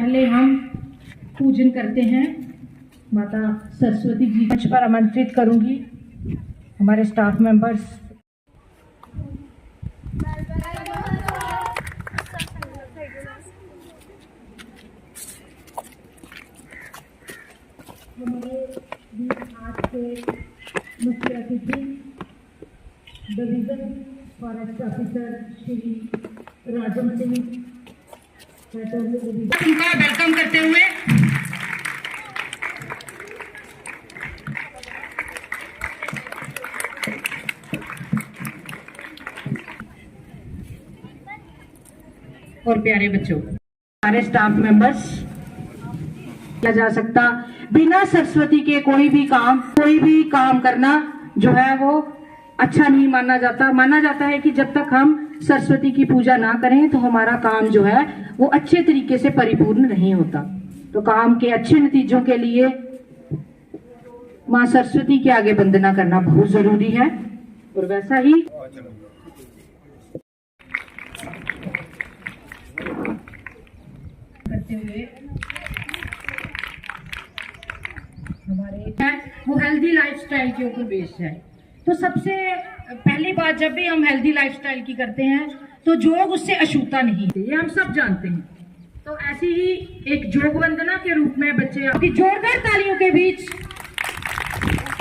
पहले हम पूजन करते हैं। माता सरस्वती जी मंच पर आमंत्रित करूंगी हमारे स्टाफ मेंबर्स। हमारे आज के मुख्य अतिथि division forest officer Shri Rajan Singh उनका वेलकम करते हुए और प्यारे बच्चों, सारे स्टाफ मेंबर्स, किया जा सकता बिना सरस्वती के कोई भी काम करना जो है वो अच्छा नहीं माना जाता। माना जाता है कि जब तक हम सरस्वती की पूजा ना करें तो हमारा काम जो है वो अच्छे तरीके से परिपूर्ण नहीं होता। तो काम के अच्छे नतीजों के लिए माँ सरस्वती के आगे वंदना करना बहुत जरूरी है। और वैसा ही करते हुए हमारे वो हेल्दी लाइफस्टाइल के ऊपर बेस्ड है। तो सबसे पहली बात, जब भी हम हेल्दी लाइफस्टाइल की करते हैं तो योग उससे अछूता नहीं, ये हम सब जानते हैं। तो ऐसी ही एक योग वंदना के रूप में बच्चे आपकी जोरदार तालियों के बीच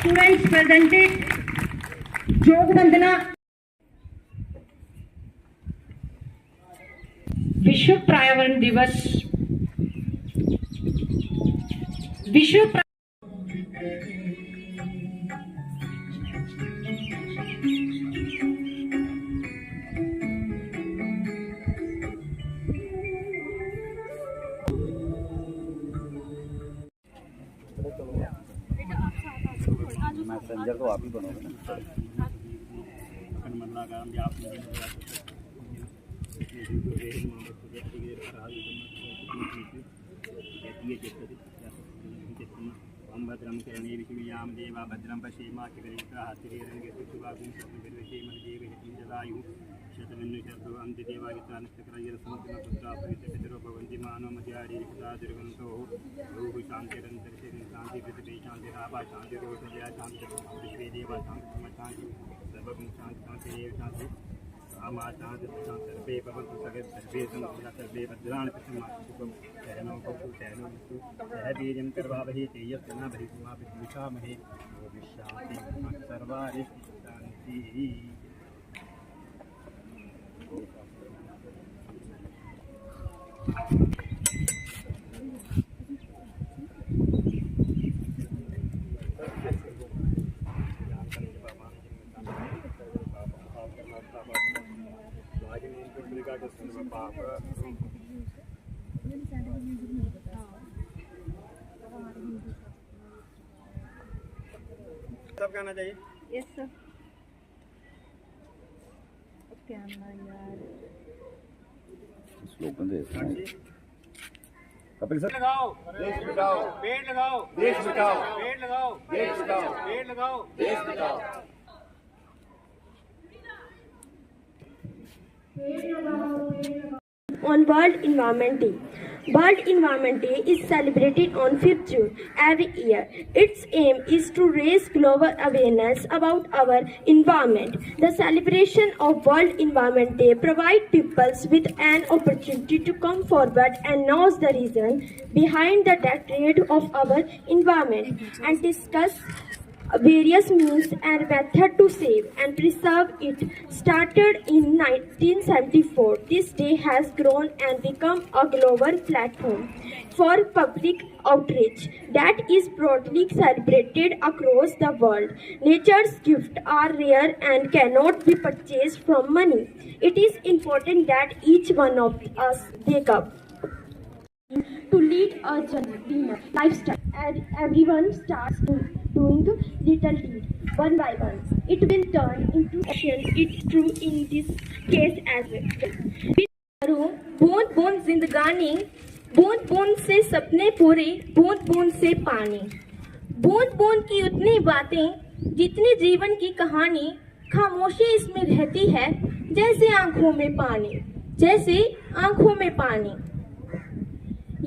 स्टूडेंट्स प्रेजेंटेड योग वंदना। विश्व पर्यावरण दिवस, विश्व मैसेंजर तो आप ही बनोगे ना। भद्रम करणे विष्णुयाम देवा भद्रम पश्येमा जलायु शतमन्यु शतो अन्ति देवागितानस्तकरायरसमुद्रपुत्रापवित्रपितरो भवन्ति मानो मध्यारीरिक्ता दुर्गन्तो रोः शान्तिरन्तरिक्षे शान्ति पृथिवी शान्तिरापा शान्तिरोषया शान्ति पृथ्वी देवा शान्ति शान्ति सर्वं शान्ति शान्तिरेव शान्ति रामा शान्ति सर्वे भवन्तु सर्वे सन्तु सर्वे भद्राणि पश्यन्तु सुखं सहनौ भवतु सहनौ भवतु सह वीर्यं कर्वावहै तेजस्विना भरिष्मा विद्विषामहे ओम शान्ति सर्वाणि शान्तिः। सब गाना चाहिए। Yes sir. क्या यार स्लोगन दे कपिल सर। लगाओ देश बचाओ, पेड़ लगाओ देश बचाओ, पेड़ लगाओ देश बचाओ, पेड़ लगाओ देश बचाओ। On World Environment Day. World Environment Day is celebrated on 5th June every year. Its aim is to raise global awareness about our environment. The celebration of World Environment Day provides people with an opportunity to come forward and know the reason behind the degrade of our environment and discuss various means and methods to save and preserve it. Started in 1974, this day has grown and become a global platform for public outreach that is broadly celebrated across the world. Nature's gifts are rare and cannot be purchased from money. It is important that each one of us wake up to lead a cleaner lifestyle, and everyone starts doing little deed one by one. It will turn into action. It's true in this case as well. बूंद बूंद जिंदगानी, बूंद बूंद से सपने पूरे, बूंद बूंद से पानी। बूंद बूंद की उतनी बातें जितनी जीवन की कहानी, खामोशी इसमें रहती है जैसे आंखों में पानी, जैसे आंखों में पानी।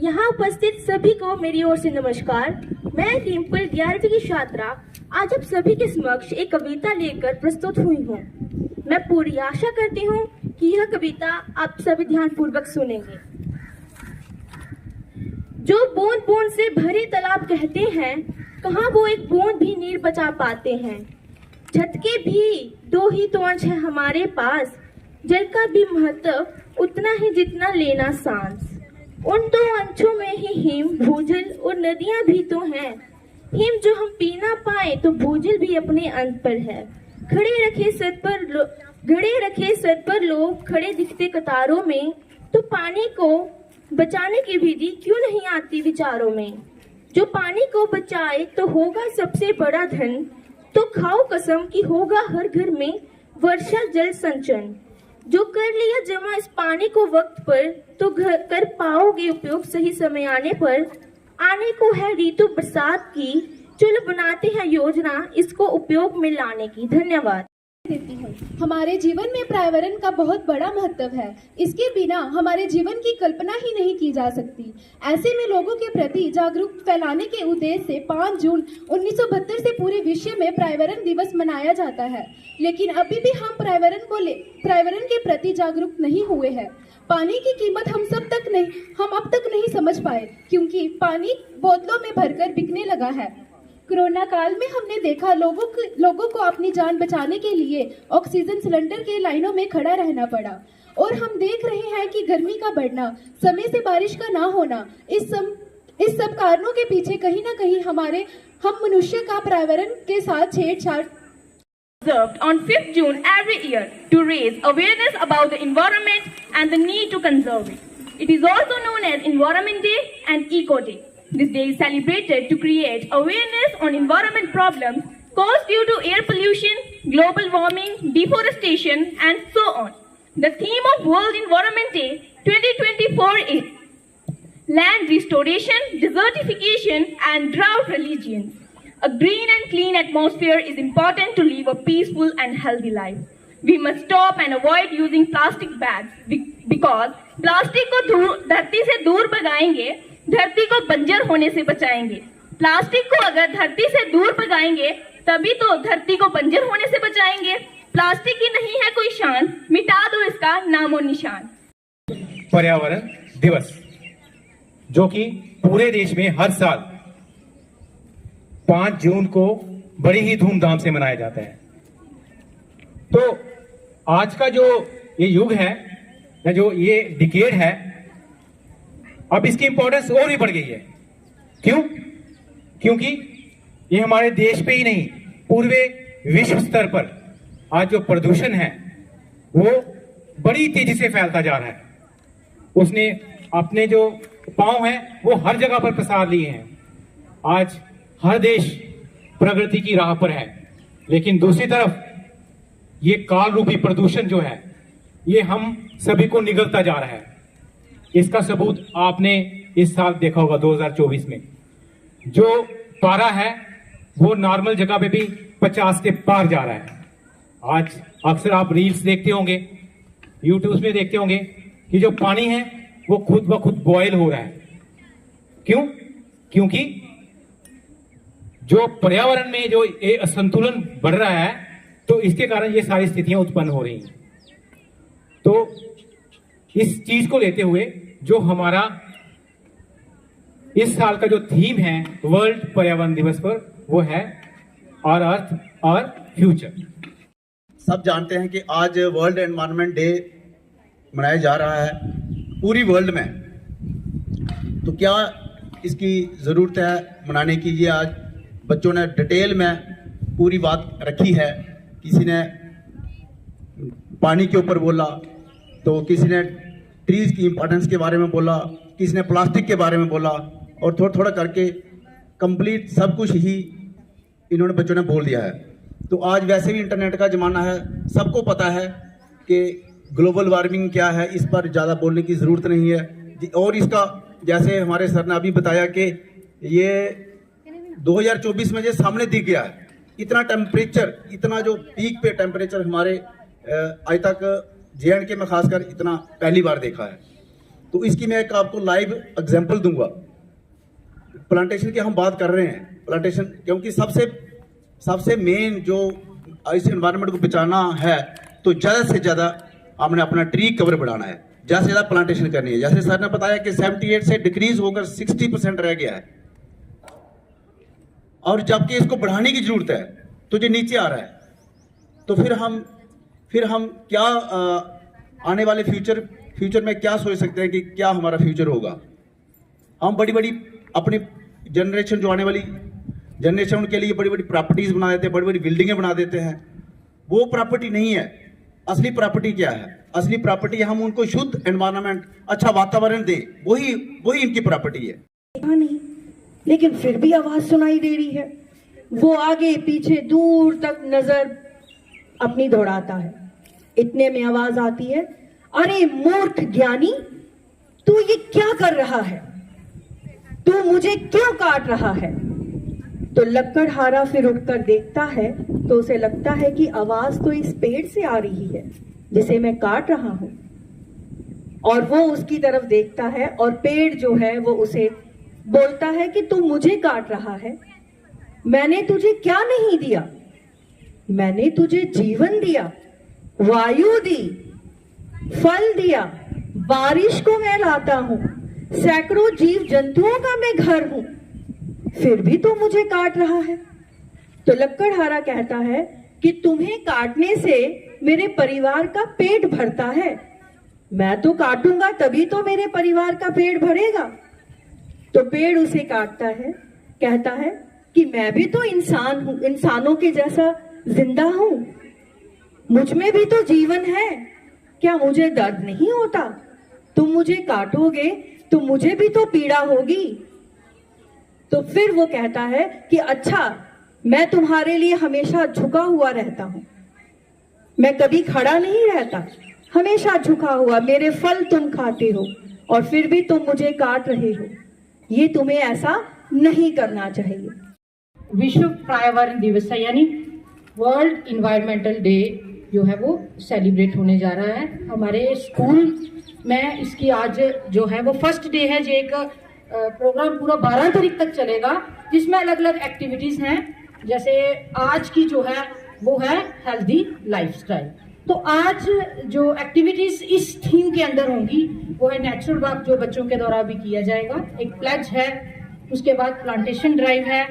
यहाँ उपस्थित सभी को मेरी ओर से नमस्कार। मैं डिम्पल 11वीं की छात्रा आज आप सभी के समक्ष एक कविता लेकर प्रस्तुत हुई हूँ। मैं पूरी आशा करती हूँ कि यह कविता आप सभी ध्यानपूर्वक सुनेंगे। जो बूंद बूंद से भरे तालाब कहते हैं, कहाँ वो एक बूंद भी नीर बचा पाते हैं। छत के भी दो ही तो अंश है हमारे पास, जल का भी महत्व उतना ही जितना लेना सांस। उन दो अंशों में ही हिम, भूजल और नदियां भी तो हैं। हिम जो हम पी ना पाए तो भूजल भी अपने अंत पर है। घड़े रखे सर पर लोग खड़े दिखते कतारों में, तो पानी को बचाने की विधि क्यों नहीं आती विचारों में। जो पानी को बचाए तो होगा सबसे बड़ा धन, तो खाओ कसम कि होगा हर घर में वर्षा जल संचयन। जो कर लिया जमा इस पानी को वक्त पर, तो कर पाओगे उपयोग सही समय आने पर। आने को है ऋतु बरसात की, चलो बनाते हैं योजना इसको उपयोग में लाने की। धन्यवाद। देती हूँ। हमारे जीवन में पर्यावरण का बहुत बड़ा महत्व है। इसके बिना हमारे जीवन की कल्पना ही नहीं की जा सकती। ऐसे में लोगों के प्रति जागरूकता फैलाने के उद्देश्य से 5 जून 1972 से पूरे विश्व में पर्यावरण दिवस मनाया जाता है। लेकिन अभी भी हम पर्यावरण के प्रति जागरूक नहीं हुए हैं। पानी की कीमत हम अब तक नहीं समझ पाए, क्योंकि पानी बोतलों में भरकर बिकने लगा है। कोरोना काल में हमने देखा लोगों को अपनी जान बचाने के लिए ऑक्सीजन सिलेंडर के लाइनों में खड़ा रहना पड़ा। और हम देख रहे हैं कि गर्मी का बढ़ना, समय से बारिश का ना होना, इस सब कारणों के पीछे कहीं ना कहीं हम मनुष्य का पर्यावरण के साथ छेड़छाड़। Observed on 5th June every year to raise awareness about the environment and the need to conserve it. It is also known as Environment Day and Eco Day. This day is celebrated to create awareness on environment problems caused due to air pollution, global warming, deforestation, and so on. The theme of World Environment Day 2024 is Land Restoration, Desertification, and Drought Religions. A green and clean atmosphere is important to live a peaceful and healthy life. We must stop and avoid using plastic bags because plastic को धरती से दूर भगाएंगे, धरती को बंजर होने से बचाएंगे। प्लास्टिक को अगर धरती से दूर भगाएंगे तभी तो धरती को बंजर होने से बचाएंगे। प्लास्टिक की नहीं है कोई शान, मिटा दो इसका नामो निशान। पर्यावरण दिवस जो कि पूरे देश में हर साल 5 जून को बड़ी ही धूमधाम से मनाया जाता है। तो आज का जो ये युग है या जो ये डिकेड है, अब इसकी इंपॉर्टेंस और भी बढ़ गई है। क्यों? क्योंकि ये हमारे देश पे ही नहीं, पूरे विश्व स्तर पर आज जो प्रदूषण है वो बड़ी तेजी से फैलता जा रहा है। उसने अपने जो पांव हैं वो हर जगह पर पसार लिए हैं। आज हर देश प्रगति की राह पर है, लेकिन दूसरी तरफ ये काल रूपी प्रदूषण जो है ये हम सभी को निगलता जा रहा है। इसका सबूत आपने इस साल देखा होगा 2024 में जो पारा है वो नॉर्मल जगह पे भी 50 के पार जा रहा है। आज अक्सर आप रील्स देखते होंगे, यूट्यूब में देखते होंगे कि जो पानी है वो खुद ब खुद बॉयल हो रहा है। क्यों? क्योंकि जो पर्यावरण में जो ये असंतुलन बढ़ रहा है, तो इसके कारण ये सारी स्थितियां उत्पन्न हो रही हैं। तो इस चीज को लेते हुए जो हमारा इस साल का जो थीम है वर्ल्ड पर्यावरण दिवस पर, वो है आवर अर्थ आवर फ्यूचर। सब जानते हैं कि आज वर्ल्ड एनवायरनमेंट डे मनाया जा रहा है पूरी वर्ल्ड में। तो क्या इसकी ज़रूरत है मनाने की? ये आज बच्चों ने डिटेल में पूरी बात रखी है। किसी ने पानी के ऊपर बोला, तो किसी ने ट्रीज की इम्पोर्टेंस के बारे में बोला, किसी ने प्लास्टिक के बारे में बोला, और थोड़ा थोड़ा करके कंप्लीट सब कुछ ही इन्होंने बच्चों ने बोल दिया है। तो आज वैसे भी इंटरनेट का ज़माना है, सबको पता है कि ग्लोबल वार्मिंग क्या है, इस पर ज़्यादा बोलने की ज़रूरत नहीं है। और इसका जैसे हमारे सर ने अभी बताया कि ये 2024 में ये सामने दिख गया है। इतना टेम्परेचर, इतना जो पीक पे टेम्परेचर हमारे आज तक JNK में खासकर इतना पहली बार देखा है। तो इसकी मैं एक आपको लाइव एग्जांपल दूंगा। प्लांटेशन की हम बात कर रहे हैं, प्लांटेशन क्योंकि सबसे मेन जो इस एनवायरनमेंट को बचाना है तो ज़्यादा से ज़्यादा हमने अपना ट्री कवर बढ़ाना है, ज़्यादा से ज़्यादा प्लांटेशन करनी है। जैसे सर ने बताया कि 78 से डिक्रीज होकर 60% रह गया है, और जबकि इसको बढ़ाने की जरूरत है तो जो नीचे आ रहा है। तो फिर हम क्या आने वाले फ्यूचर में क्या सोच सकते हैं कि क्या हमारा फ्यूचर होगा। हम बड़ी अपनी जनरेशन, जो आने वाली जनरेशन, उनके लिए बड़ी प्रॉपर्टीज बना देते हैं, बड़ी बिल्डिंगें बना देते हैं। वो प्रॉपर्टी नहीं है। असली प्रॉपर्टी क्या है? असली प्रॉपर्टी हम उनको शुद्ध एनवायरनमेंट, अच्छा वातावरण दें, वही इनकी प्रॉपर्टी है। देखा नहीं, लेकिन फिर भी आवाज सुनाई दे रही है। वो आगे पीछे दूर तक नजर अपनी दौड़ाता है। इतने में आवाज आती है, अरे मूर्ख ज्ञानी, तू ये क्या कर रहा है? तू मुझे क्यों काट रहा है? तो लकड़हारा फिर उठकर देखता है तो उसे लगता है कि आवाज तो इस पेड़ से आ रही है जिसे मैं काट रहा हूं। और वो उसकी तरफ देखता है और पेड़ जो है वो उसे बोलता है कि तू मुझे काट रहा है, मैंने तुझे क्या नहीं दिया? मैंने तुझे जीवन दिया, वायु दी, फल दिया, बारिश को मैं लाता हूं, सैकड़ों जीव जंतुओं का मैं घर हूं, फिर भी तू मुझे काट रहा है। तो लकड़हारा कहता है कि तुम्हें काटने से मेरे परिवार का पेट भरता है, मैं तो काटूंगा तभी तो मेरे परिवार का पेट भरेगा। तो पेड़ उसे काटता है, कहता है कि मैं भी तो इंसान हूं, इंसानों के जैसा जिंदा हूं, मुझ में भी तो जीवन है, क्या मुझे दर्द नहीं होता? तुम मुझे काटोगे तो मुझे भी तो पीड़ा होगी। तो फिर वो कहता है कि अच्छा, मैं तुम्हारे लिए हमेशा झुका हुआ रहता हूं, मैं कभी खड़ा नहीं रहता, हमेशा झुका हुआ, मेरे फल तुम खाते हो और फिर भी तुम मुझे काट रहे हो, ये तुम्हें ऐसा नहीं करना चाहिए। विश्व पर्यावरण दिवस है, यानी वर्ल्ड इन्वायरमेंटल डे जो है वो सेलिब्रेट होने जा रहा है हमारे स्कूल में। इसकी आज जो है वो फर्स्ट डे है, जो एक प्रोग्राम पूरा 12 तारीख तक चलेगा, जिसमें अलग अलग एक्टिविटीज हैं। जैसे आज की जो है वो है हेल्दी लाइफस्टाइल। तो आज जो एक्टिविटीज इस थीम के अंदर होंगी वो है नेचुरल वॉक, जो बच्चों के द्वारा भी किया जाएगा, एक प्लेज है, उसके बाद प्लांटेशन ड्राइव है,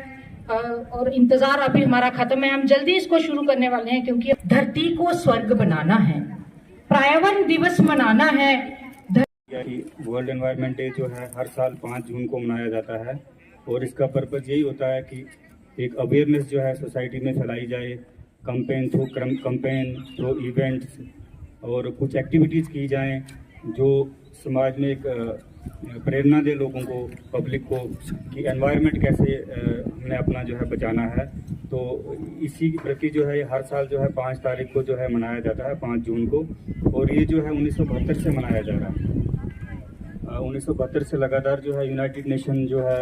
और इंतजार अभी हमारा खत्म है, हम जल्दी इसको शुरू करने वाले हैं क्योंकि धरती को स्वर्ग बनाना है, पर्यावरण दिवस मनाना है। वर्ल्ड एनवायरनमेंट डे जो है हर साल 5 जून को मनाया जाता है, और इसका पर्पज़ यही होता है कि एक अवेयरनेस जो है सोसाइटी में फैलाई जाए, कंपेन थ्रू इवेंट्स और कुछ एक्टिविटीज़ की जाएं जो समाज में एक प्रेरणा दे लोगों को, पब्लिक को, कि एनवायरनमेंट कैसे हमने अपना जो है बचाना है। तो इसी के प्रति जो है हर साल जो है 5 तारीख को जो है मनाया जाता है, 5 जून को, और ये जो है 1972 से मनाया जा रहा है। 1972 से लगातार जो है यूनाइटेड नेशन जो है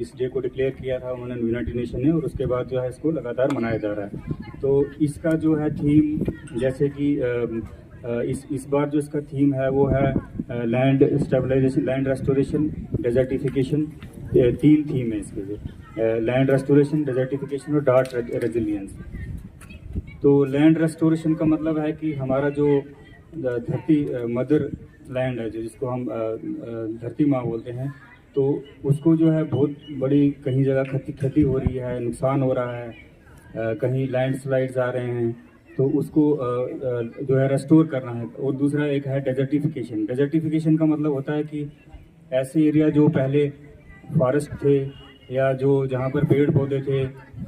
इस डे को डिक्लेयर किया था उन्होंने, यूनाइटेड नेशन ने, और उसके बाद जो है इसको लगातार मनाया जा रहा है। तो इसका जो है थीम, जैसे कि इस बार जो इसका थीम है वो है land stabilization, land restoration, desertification. 3 theme है इसके, जो लैंड रेस्टोरेशन, डेजर्टिफिकेशन और डार्ट रेजिलियंस। तो लैंड रेस्टोरेशन का मतलब है कि हमारा जो धरती मदर लैंड है, जो जिसको हम धरती माँ बोलते हैं, तो उसको जो है बहुत बड़ी कहीं जगह क्षति हो रही है, नुकसान हो रहा है, कहीं लैंडस्लाइड्स आ रहे हैं, तो उसको जो है रेस्टोर करना है। और दूसरा एक है डेजर्टिफिकेशन। डेजर्टिफिकेशन का मतलब होता है कि ऐसे एरिया जो पहले फॉरेस्ट थे या जो जहाँ पर पेड़ पौधे थे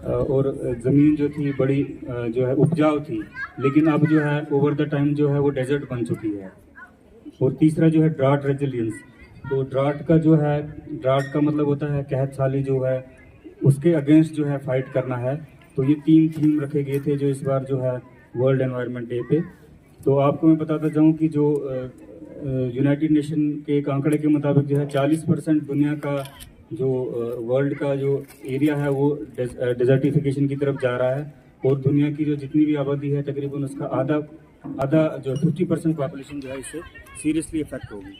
और ज़मीन जो थी बड़ी जो है उपजाऊ थी, लेकिन अब जो है ओवर द टाइम जो है वो डेजर्ट बन चुकी है। और तीसरा जो है ड्राट रेजिलियंस। तो ड्राट का मतलब होता है कहत साली जो है उसके अगेंस्ट जो है फाइट करना है। तो ये 3 थीम रखे गए थे जो इस बार जो है वर्ल्ड एनवायरनमेंट डे पे। तो आपको मैं बताता जाऊँ कि जो यूनाइटेड नेशन के एक आंकड़े के मुताबिक जो है 40% दुनिया का जो वर्ल्ड का जो एरिया है वो डेजर्टिफिकेशन की तरफ जा रहा है, और दुनिया की जो जितनी भी आबादी है तकरीबन उसका आधा जो 50% पॉपुलेशन जो है इससे सीरियसली इफेक्ट होगी।